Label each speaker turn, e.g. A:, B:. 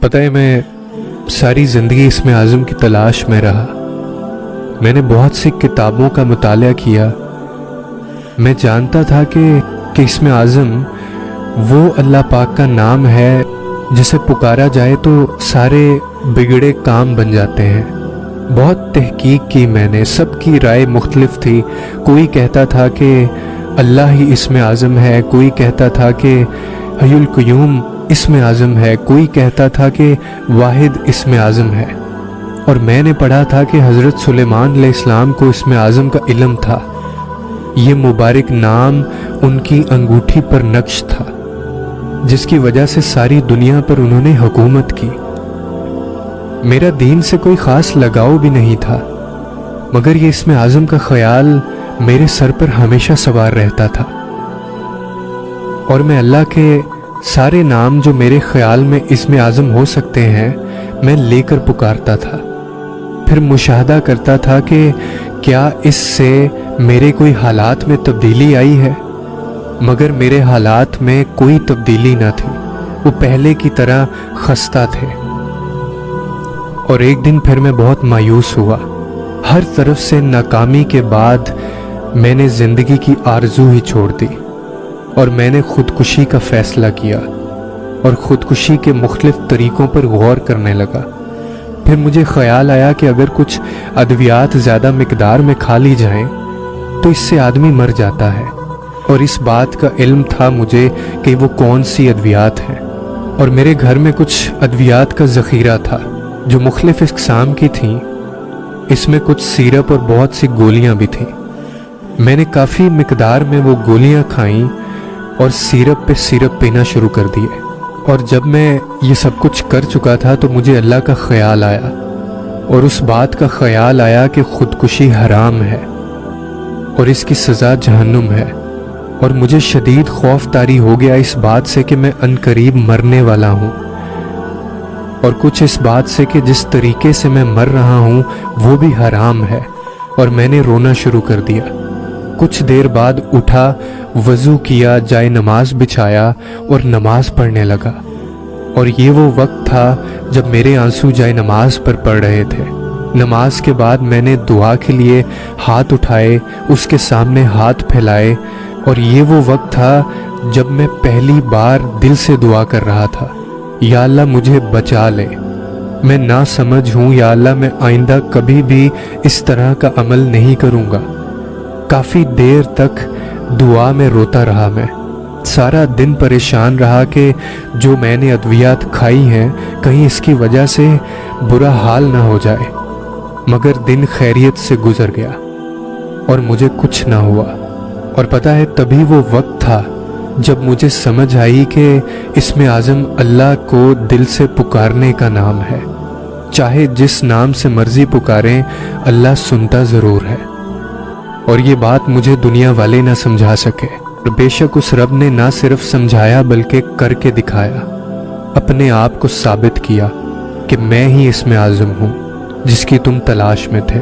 A: پتہ ہے میں ساری زندگی اسم اعظم کی تلاش میں رہا. میں نے بہت سی کتابوں کا مطالعہ کیا. میں جانتا تھا کہ اسم اعظم وہ اللہ پاک کا نام ہے جسے پکارا جائے تو سارے بگڑے کام بن جاتے ہیں. بہت تحقیق کی میں نے، سب کی رائے مختلف تھی. کوئی کہتا تھا کہ اللہ ہی اسم اعظم ہے، کوئی کہتا تھا کہ حی القیوم اسم اعظم ہے، کوئی کہتا تھا کہ واحد اسم اعظم ہے. اور میں نے پڑھا تھا کہ حضرت سلیمان علیہ السلام کو اسم اعظم کا علم تھا. یہ مبارک نام ان کی انگوٹھی پر نقش تھا، جس کی وجہ سے ساری دنیا پر انہوں نے حکومت کی. میرا دین سے کوئی خاص لگاؤ بھی نہیں تھا، مگر یہ اسم اعظم کا خیال میرے سر پر ہمیشہ سوار رہتا تھا. اور میں اللہ کے سارے نام جو میرے خیال میں اسم اعظم ہو سکتے ہیں میں لے کر پکارتا تھا. پھر مشاہدہ کرتا تھا کہ کیا اس سے میرے کوئی حالات میں تبدیلی آئی ہے. مگر میرے حالات میں کوئی تبدیلی نہ تھی، وہ پہلے کی طرح خستہ تھے. اور ایک دن پھر میں بہت مایوس ہوا. ہر طرف سے ناکامی کے بعد میں نے زندگی کی آرزو ہی چھوڑ دی اور میں نے خودکشی کا فیصلہ کیا اور خودکشی کے مختلف طریقوں پر غور کرنے لگا. پھر مجھے خیال آیا کہ اگر کچھ ادویات زیادہ مقدار میں کھا لی جائیں تو اس سے آدمی مر جاتا ہے. اور اس بات کا علم تھا مجھے کہ وہ کون سی ادویات ہیں. اور میرے گھر میں کچھ ادویات کا ذخیرہ تھا جو مختلف اقسام کی تھیں. اس میں کچھ سیرپ اور بہت سی گولیاں بھی تھیں. میں نے کافی مقدار میں وہ گولیاں کھائیں اور سیرپ پہ سیرپ پینا شروع کر دیے. اور جب میں یہ سب کچھ کر چکا تھا تو مجھے اللہ کا خیال آیا اور اس بات کا خیال آیا کہ خودکشی حرام ہے اور اس کی سزا جہنم ہے. اور مجھے شدید خوف طاری ہو گیا اس بات سے کہ میں عنقریب مرنے والا ہوں، اور کچھ اس بات سے کہ جس طریقے سے میں مر رہا ہوں وہ بھی حرام ہے. اور میں نے رونا شروع کر دیا. کچھ دیر بعد اٹھا، وضو کیا، جائے نماز بچھایا اور نماز پڑھنے لگا. اور یہ وہ وقت تھا جب میرے آنسو جائے نماز پر پڑ رہے تھے. نماز کے بعد میں نے دعا کے لیے ہاتھ اٹھائے، اس کے سامنے ہاتھ پھیلائے. اور یہ وہ وقت تھا جب میں پہلی بار دل سے دعا کر رہا تھا، یا اللہ مجھے بچا لے، میں نہ سمجھ ہوں، یا اللہ میں آئندہ کبھی بھی اس طرح کا عمل نہیں کروں گا. کافی دیر تک دعا میں روتا رہا. میں سارا دن پریشان رہا کہ جو میں نے ادویات کھائی ہیں کہیں اس کی وجہ سے برا حال نہ ہو جائے. مگر دن خیریت سے گزر گیا اور مجھے کچھ نہ ہوا. اور پتہ ہے تبھی وہ وقت تھا جب مجھے سمجھ آئی کہ اسم اعظم اللہ کو دل سے پکارنے کا نام ہے. چاہے جس نام سے مرضی پکاریں اللہ سنتا ضرور ہے. اور یہ بات مجھے دنیا والے نہ سمجھا سکے. اور بے شک اس رب نے نہ صرف سمجھایا بلکہ کر کے دکھایا، اپنے آپ کو ثابت کیا کہ میں ہی اسم اعظم ہوں جس کی تم تلاش میں تھے.